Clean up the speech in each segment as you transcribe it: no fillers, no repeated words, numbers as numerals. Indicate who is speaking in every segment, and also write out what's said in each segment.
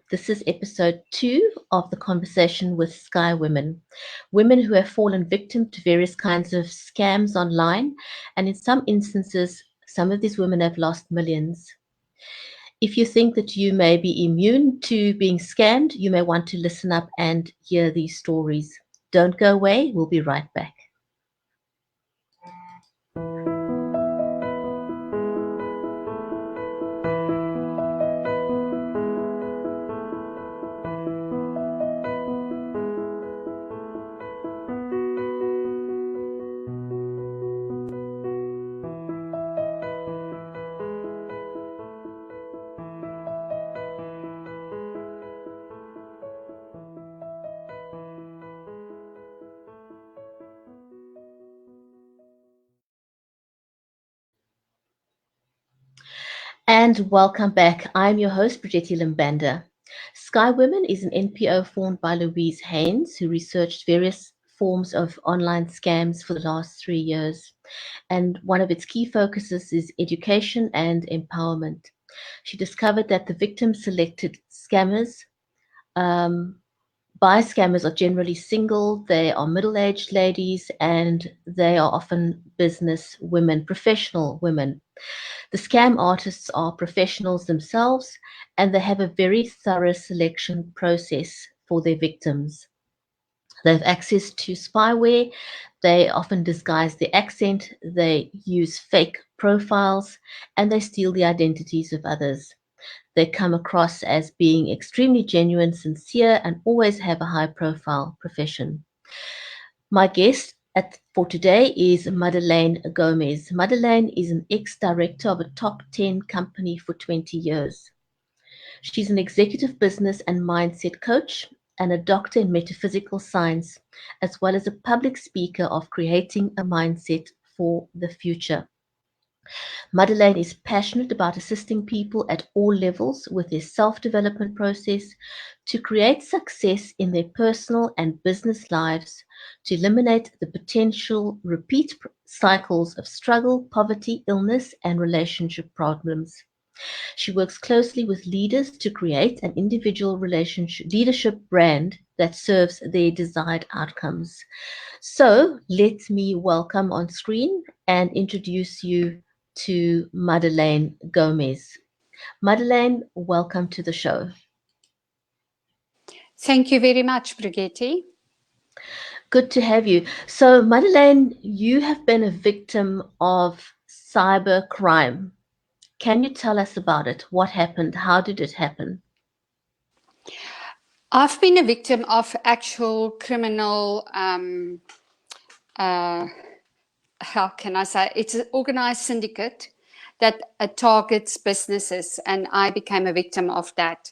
Speaker 1: This is episode 2 of the conversation with Skywomen, women who have fallen victim to various kinds of scams online, and in some instances, some of these women have lost millions. If you think that you may be immune to being scammed, you may want to listen up and hear these stories. Don't go away, we'll be right back. And welcome back. I'm your host, Bridgetti Banda. Skywomen is an NPO formed by Louise Haynes, who researched various forms of online scams for the last 3 years. And one of its key focuses is education and empowerment. She discovered that the victims selected by scammers are generally single, they are middle-aged ladies, and they are often business women, professional women. The scam artists are professionals themselves, and they have a very thorough selection process for their victims. They have access to spyware, they often disguise their accent, they use fake profiles, and they steal the identities of others. They come across as being extremely genuine, sincere, and always have a high-profile profession. My guest for today is Madelaine Gomez. Madelaine is an ex-director of a top 10 company for 20 years. She's an executive business and mindset coach and a doctor in metaphysical science, as well as a public speaker of creating a mindset for the future. Madelaine is passionate about assisting people at all levels with their self-development process to create success in their personal and business lives, to eliminate the potential repeat cycles of struggle, poverty, illness, and relationship problems. She works closely with leaders to create an individual leadership brand that serves their desired outcomes. So let me welcome on screen and introduce you to Madelaine Gomez. Madelaine, welcome to the show.
Speaker 2: Thank you very much, Bridgetti.
Speaker 1: Good to have you. So, Madelaine, you have been a victim of cyber crime. Can you tell us about it? What happened? How did it happen?
Speaker 2: I've been a victim of actual criminal, how can I say, it's an organized syndicate that targets businesses, and I became a victim of that.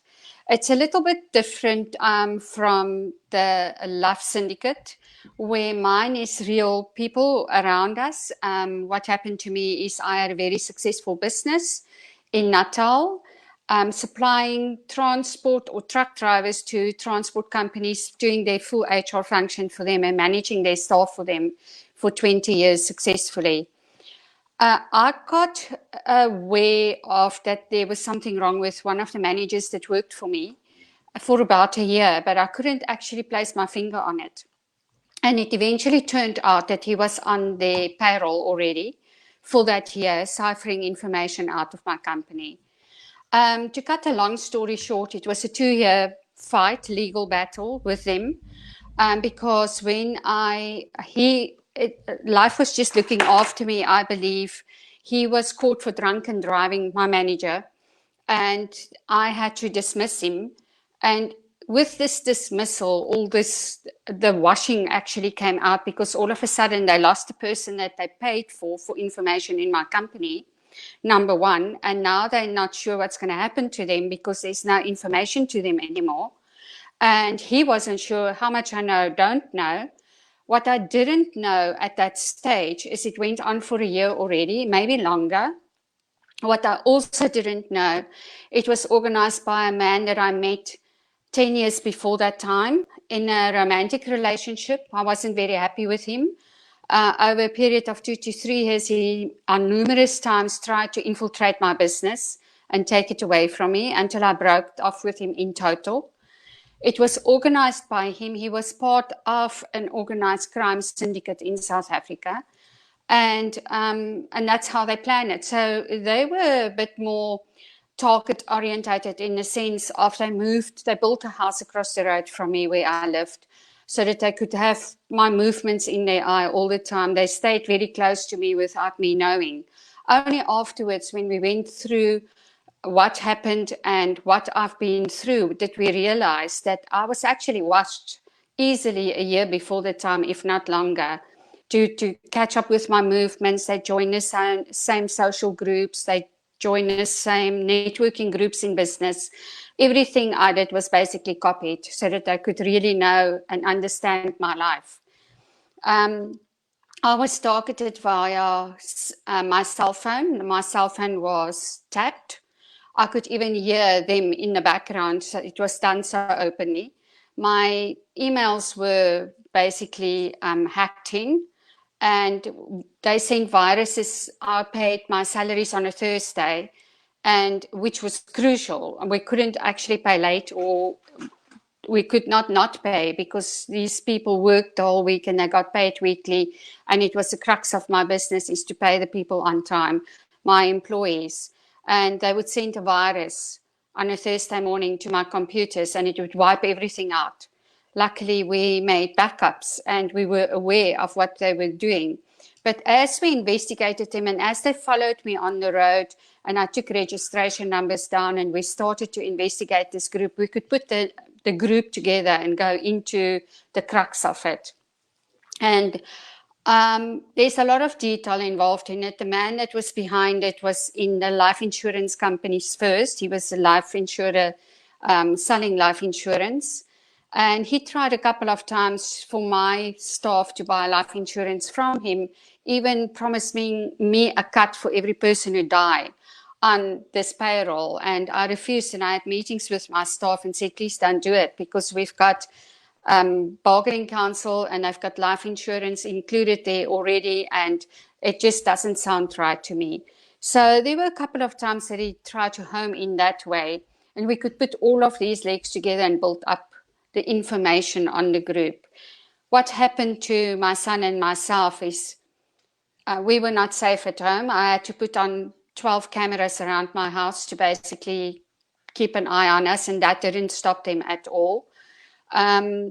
Speaker 2: It's a little bit different from the Life Syndicate, where mine is real people around us. What happened to me is I had a very successful business in Natal, supplying transport or truck drivers to transport companies, doing their full HR function for them and managing their staff for them for 20 years successfully. I got aware of that there was something wrong with one of the managers that worked for me for about a year, but I couldn't actually place my finger on it. And it eventually turned out that he was on the payroll already for that year, ciphering information out of my company. To cut a long story short, it was a 2-year fight, legal battle with them, because when Life was just looking after me, I believe. He was caught for drunken driving, my manager, and I had to dismiss him. And with this dismissal, the washing actually came out, because all of a sudden they lost the person that they paid for information in my company, number one, and now they're not sure what's going to happen to them because there's no information to them anymore. And he wasn't sure how much I know, don't know. What I didn't know at that stage is it went on for a year already, maybe longer. What I also didn't know, it was organized by a man that I met 10 years before that time in a romantic relationship. I wasn't very happy with him. Over a period of 2 to 3 years, he on numerous times tried to infiltrate my business and take it away from me until I broke off with him in total. It was organized by him. He was part of an organized crime syndicate in South Africa. And that's how they planned it. So they were a bit more target orientated in the sense of they built a house across the road from me where I lived so that they could have my movements in their eye all the time. They stayed very close to me without me knowing. Only afterwards, when we went through what happened and what I've been through, did we realize that I was actually watched easily a year before the time, if not longer, to catch up with my movements. They join the same social groups. They join the same networking groups in business. Everything I did was basically copied so that they could really know and understand my life. I was targeted via my cell phone. My cell phone was tapped. I could even hear them in the background. So it was done so openly. My emails were basically hacked in, and they sent viruses. I paid my salaries on a Thursday, and which was crucial. And we couldn't actually pay late, or we could not pay because these people worked the whole week and they got paid weekly. And it was the crux of my business, is to pay the people on time, my employees. And they would send a virus on a Thursday morning to my computers and it would wipe everything out. Luckily, we made backups and we were aware of what they were doing. But as we investigated them and as they followed me on the road and I took registration numbers down and we started to investigate this group, we could put the group together and go into the crux of it. And there's a lot of detail involved in it. The man that was behind it was in the life insurance companies first. He was a life insurer selling life insurance. And he tried a couple of times for my staff to buy life insurance from him, even promising me a cut for every person who died on this payroll. And I refused, and I had meetings with my staff and said, please don't do it, because we've got bargaining council and I've got life insurance included there already, and it just doesn't sound right to me. So there were a couple of times that he tried to home in that way, and we could put all of these legs together and build up the information on the group. What happened to my son and myself is we were not safe at home. I had to put on 12 cameras around my house to basically keep an eye on us, and that didn't stop them at all. They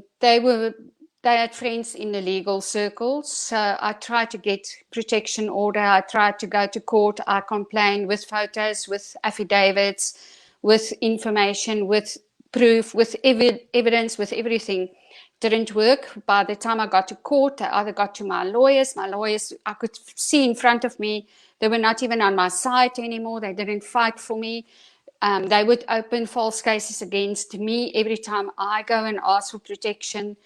Speaker 2: had friends in the legal circles, so I tried to get protection order. I tried to go to court. I complained with photos, with affidavits, with information, with proof, with evidence, with everything. Didn't work. By the time I got to court, I either got to my lawyers, I could see in front of me, they were not even on my side anymore. They didn't fight for me. They would open false cases against me every time I go and ask for protection.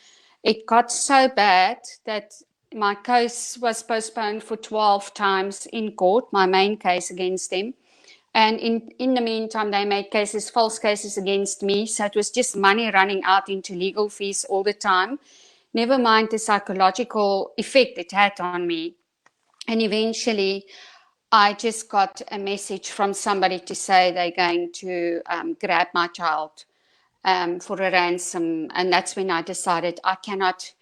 Speaker 2: It got so bad that my case was postponed for 12 times in court, my main case against them. And in the meantime, they made false cases against me. So it was just money running out into legal fees all the time. Never mind the psychological effect it had on me. And eventually, I just got a message from somebody to say they're going to grab my child for a ransom. And that's when I decided I cannot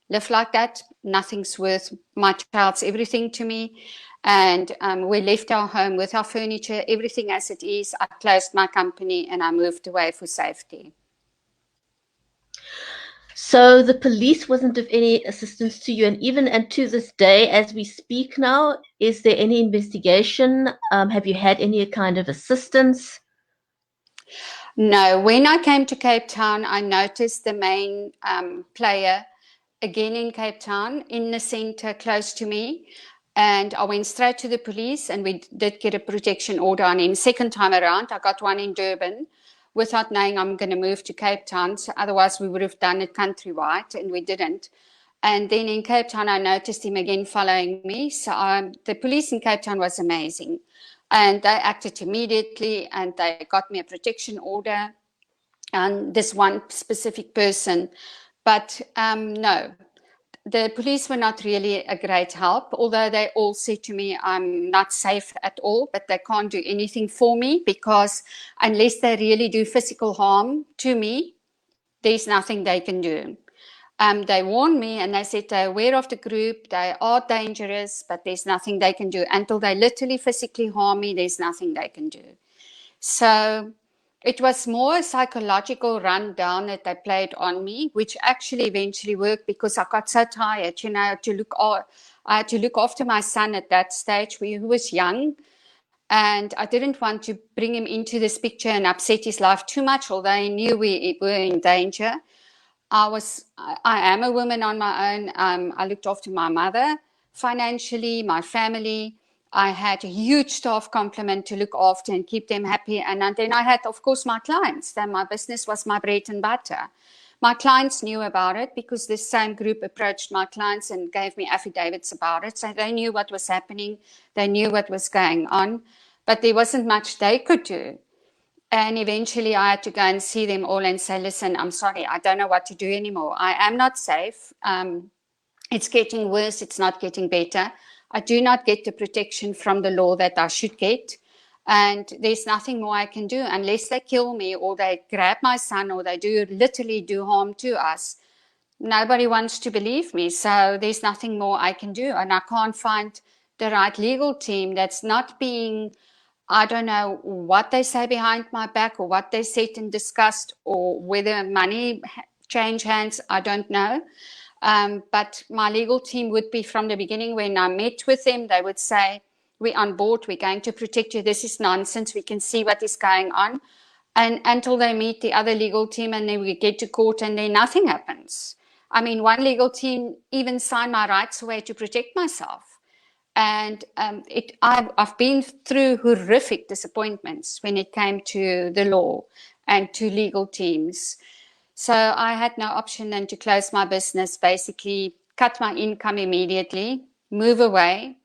Speaker 2: live like that. Nothing's worth my child's everything to me. And we left our home with our furniture, everything as it is. I closed my company and I moved away for safety.
Speaker 1: So the police wasn't of any assistance to you, and to this day, as we speak now, is there any investigation? Have you had any kind of assistance?
Speaker 2: No, when I came to Cape Town, I noticed the main player again in Cape Town, in the center close to me. And I went straight to the police and we did get a protection order on him. Second time around, I got one in Durban without knowing I'm going to move to Cape Town. So otherwise, we would have done it countrywide, and we didn't. And then in Cape Town, I noticed him again following me. So the police in Cape Town was amazing. And they acted immediately and they got me a protection order on this one specific person. But no, the police were not really a great help, although they all said to me, I'm not safe at all, but they can't do anything for me because unless they really do physical harm to me, there's nothing they can do. They warned me and they said they're aware of the group, they are dangerous, but there's nothing they can do. Until they literally physically harm me, there's nothing they can do. So it was more a psychological rundown that they played on me, which actually eventually worked because I got so tired, you know, I had to look after my son at that stage who was young. And I didn't want to bring him into this picture and upset his life too much, although I knew we were in danger. I am a woman on my own. I looked after my mother financially, my family. I had a huge staff complement to look after and keep them happy. And then I had, of course, my clients. Then my business was my bread and butter. My clients knew about it because this same group approached my clients and gave me affidavits about it. So they knew what was happening. They knew what was going on. But there wasn't much they could do. And eventually I had to go and see them all and say, listen, I'm sorry, I don't know what to do anymore. I am not safe. It's getting worse. It's not getting better. I do not get the protection from the law that I should get. And there's nothing more I can do unless they kill me or they grab my son or they literally do harm to us. Nobody wants to believe me. So there's nothing more I can do. And I can't find the right legal team that's not being, I don't know what they say behind my back or what they said and discussed or whether money change hands. I don't know. But my legal team would be from the beginning when I met with them, they would say, we're on board, we're going to protect you. This is nonsense. We can see what is going on. And until they meet the other legal team and then we get to court and then nothing happens. I mean, one legal team even signed my rights away to protect myself. And I've been through horrific disappointments when it came to the law and to legal teams. So I had no option than to close my business, basically cut my income immediately, move away,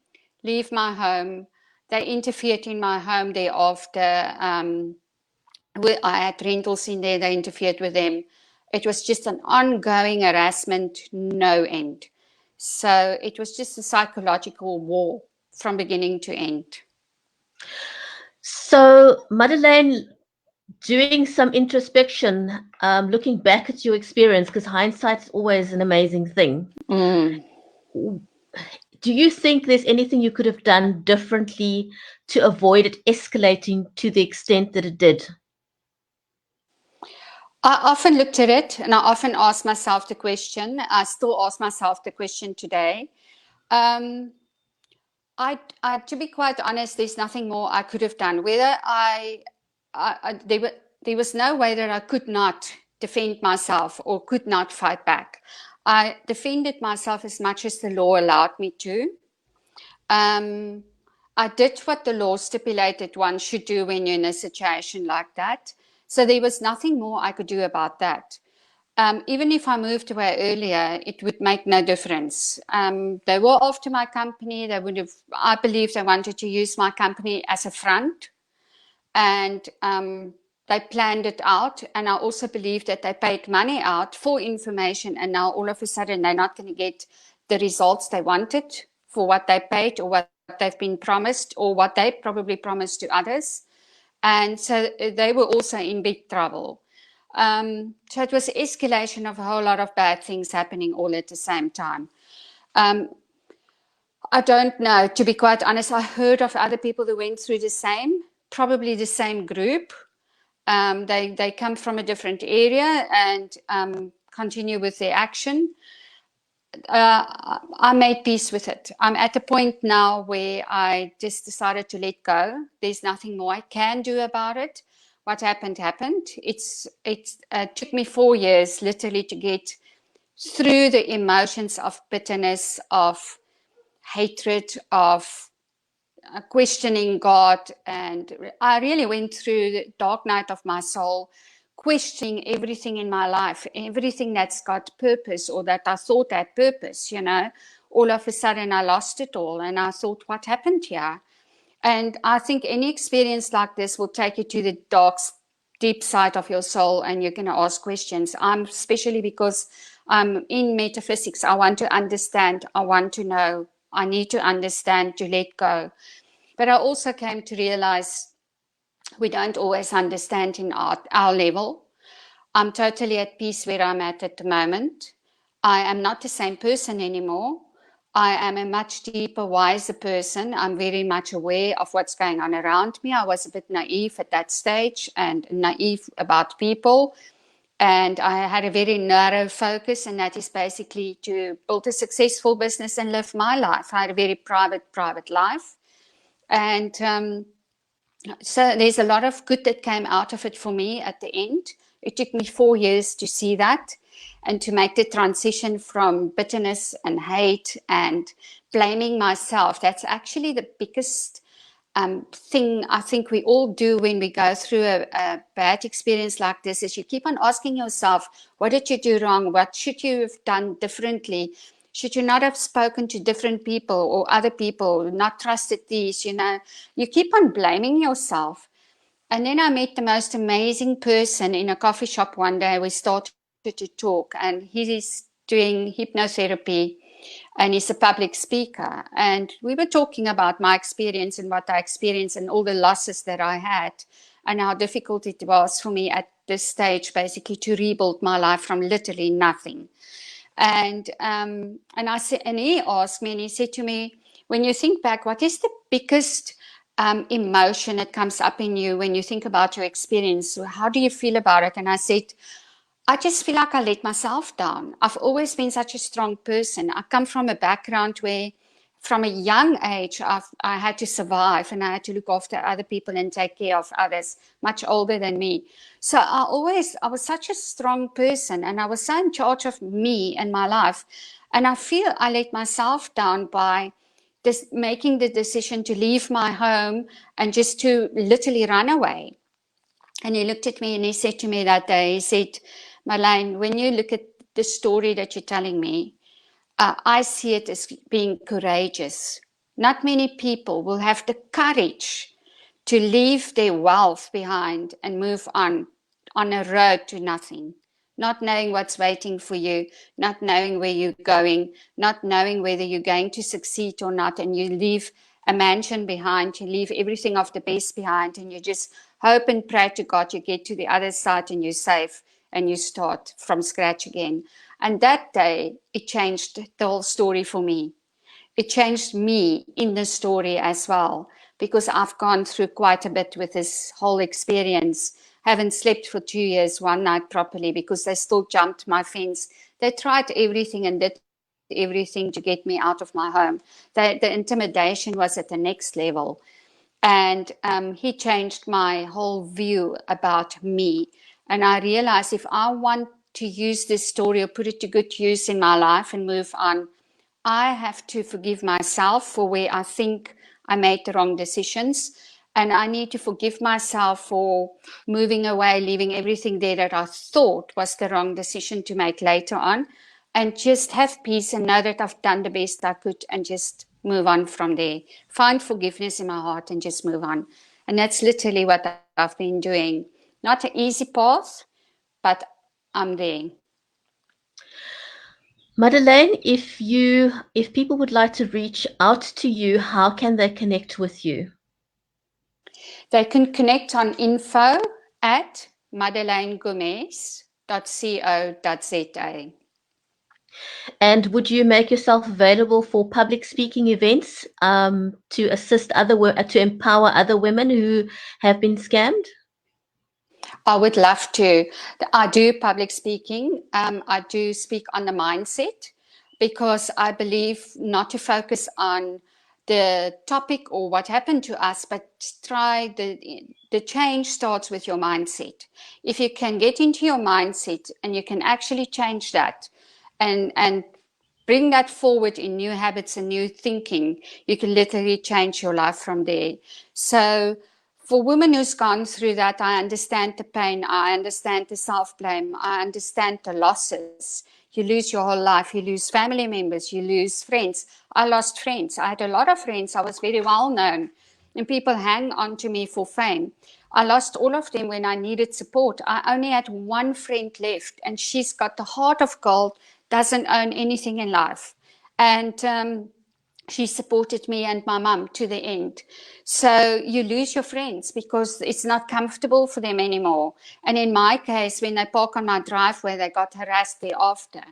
Speaker 2: leave my home. They interfered in my home thereafter. I had rentals in there, they interfered with them. It was just an ongoing harassment, no end. So it was just a psychological war from beginning to end.
Speaker 1: So, Madelaine, doing some introspection, looking back at your experience, because hindsight's always an amazing thing. Do you think there's anything you could have done differently to avoid it escalating to the extent that it did?
Speaker 2: I often looked at it and I often asked myself the question. I still ask myself the question today. To be quite honest, there's nothing more I could have done. Whether there was no way that I could not defend myself or could not fight back. I defended myself as much as the law allowed me to. I did what the law stipulated one should do when you're in a situation like that. So there was nothing more I could do about that. Even if I moved away earlier, it would make no difference. They were after my company. I believe they wanted to use my company as a front. And they planned it out. And I also believe that they paid money out for information. And now all of a sudden, they're not going to get the results they wanted for what they paid or what they've been promised or what they probably promised to others. And so they were also in big trouble. So it was escalation of a whole lot of bad things happening all at the same time. I don't know, to be quite honest. I heard of other people who went through the same, probably the same group. They come from a different area and continue with their action. I made peace with it. I'm at a point now where I just decided to let go. There's nothing more I can do about it. What happened, happened. It took me 4 years literally to get through the emotions of bitterness, of hatred, of questioning God. And I really went through the dark night of my soul, questioning everything in my life, everything that's got purpose or that I thought had purpose, you know. All of a sudden I lost it all and I thought, what happened here? And I think any experience like this will take you to the dark, deep side of your soul and you're going to ask questions. Especially because I'm in metaphysics. I want to understand. I want to know. I need to understand to let go. But I also came to realize we don't always understand in our level. I'm totally at peace where I'm at the moment. I am not the same person anymore. I am a much deeper, wiser person. I'm very much aware of what's going on around me. I was a bit naive at that stage and naive about people. And I had a very narrow focus, and that is basically to build a successful business and live my life. I had a very private life. And so there's a lot of good that came out of it for me at the end. It took me 4 years to see that and to make the transition from bitterness and hate and blaming myself. That's actually the biggest thing I think we all do when we go through a bad experience like this, is you keep on asking yourself, what did you do wrong? What should you have done differently? Should you not have spoken to different people or other people, not trusted these, you keep on blaming yourself. And then I met the most amazing person in a coffee shop one day. We started to talk, and he's doing hypnotherapy and he's a public speaker. And we were talking about my experience and what I experienced and all the losses that I had and how difficult it was for me at this stage, basically, to rebuild my life from literally nothing. And I said, and he asked me, and he said to me, when you think back, what is the biggest emotion that comes up in you when you think about your experience? How do you feel about it? And I said, I just feel like I let myself down. I've always been such a strong person. I come from a background where, from a young age, I had to survive and I had to look after other people and take care of others much older than me. So I was such a strong person, and I was so in charge of me and my life. And I feel I let myself down by making the decision to leave my home and just to literally run away. And he looked at me and he said to me that day, he said, Madelaine, when you look at the story that you're telling me, I see it as being courageous. Not many people will have the courage to leave their wealth behind and move on a road to nothing, not knowing what's waiting for you, not knowing where you're going, not knowing whether you're going to succeed or not, and you leave a mansion behind, you leave everything of the best behind, and you just hope and pray to God you get to the other side and you're safe and you start from scratch again. And that day, it changed the whole story for me. It changed me in the story as well, because I've gone through quite a bit with this whole experience. Haven't slept for 2 years, one night properly, because they still jumped my fence. They tried everything and did everything to get me out of my home. The intimidation was at the next level. And he changed my whole view about me. And I realized if I want to use this story or put it to good use in my life and move on, I have to forgive myself for where I think I made the wrong decisions. And I need to forgive myself for moving away, leaving everything there that I thought was the wrong decision to make later on, and just have peace and know that I've done the best I could and just move on from there. Find forgiveness in my heart and just move on. And that's literally what I've been doing. Not an easy path, but I'm there.
Speaker 1: Madelaine, if people would like to reach out to you, how can they connect with you?
Speaker 2: They can connect on info@madeleinegomez.co.za.
Speaker 1: And would you make yourself available for public speaking events to assist to empower other women who have been scammed?
Speaker 2: I would love to. I do public speaking. I do speak on the mindset, because I believe not to focus on the topic or what happened to us, but try the change starts with your mindset. If you can get into your mindset and you can actually change that and bring that forward in new habits and new thinking, you can literally change your life from there. So for women who's gone through that, I understand the pain, I understand the self-blame, I understand the losses. You lose your whole life, you lose family members, you lose friends. I lost friends. I had a lot of friends. I was very well known, and people hang on to me for fame. I lost all of them when I needed support. I only had one friend left, and she's got the heart of gold, doesn't own anything in life. And she supported me and my mum to the end. So you lose your friends because it's not comfortable for them anymore. And in my case, when they park on my driveway, they got harassed thereafter.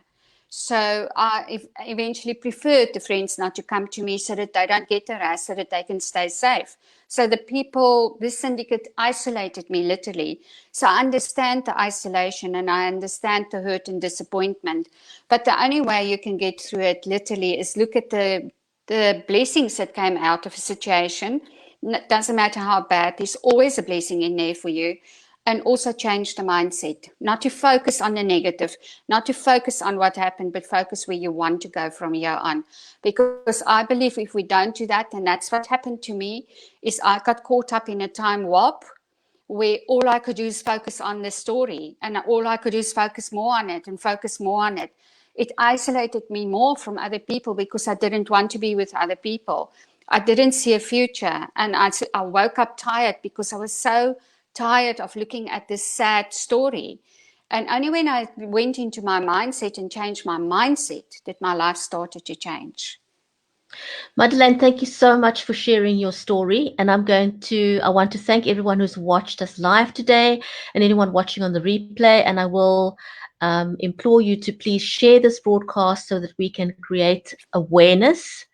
Speaker 2: So I eventually preferred the friends not to come to me so that they don't get harassed, so that they can stay safe. So the people, this syndicate isolated me literally. So I understand the isolation and I understand the hurt and disappointment. But the only way you can get through it literally is look at the blessings that came out of a situation. It doesn't matter how bad, there's always a blessing in there for you. And also change the mindset, not to focus on the negative, not to focus on what happened, but focus where you want to go from here on. Because I believe if we don't do that, and that's what happened to me, is I got caught up in a time warp where all I could do is focus on the story, and all I could do is focus more on it and focus more on it. It isolated me more from other people because I didn't want to be with other people. I didn't see a future, and I woke up tired because I was so tired of looking at this sad story. And only when I went into my mindset and changed my mindset did my life started to change.
Speaker 1: Madelaine, thank you so much for sharing your story. And I want to thank everyone who's watched us live today and anyone watching on the replay. And I will implore you to please share this broadcast so that we can create awareness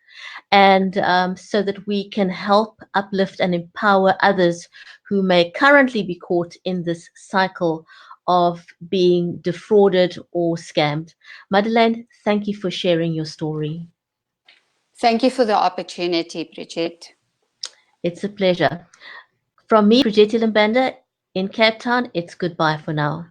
Speaker 1: and so that we can help uplift and empower others who may currently be caught in this cycle of being defrauded or scammed. Madelaine, thank you for sharing your story.
Speaker 2: Thank you for the opportunity, Bridget.
Speaker 1: It's a pleasure. From me, Bridgetti and Banda in Cape Town, it's goodbye for now.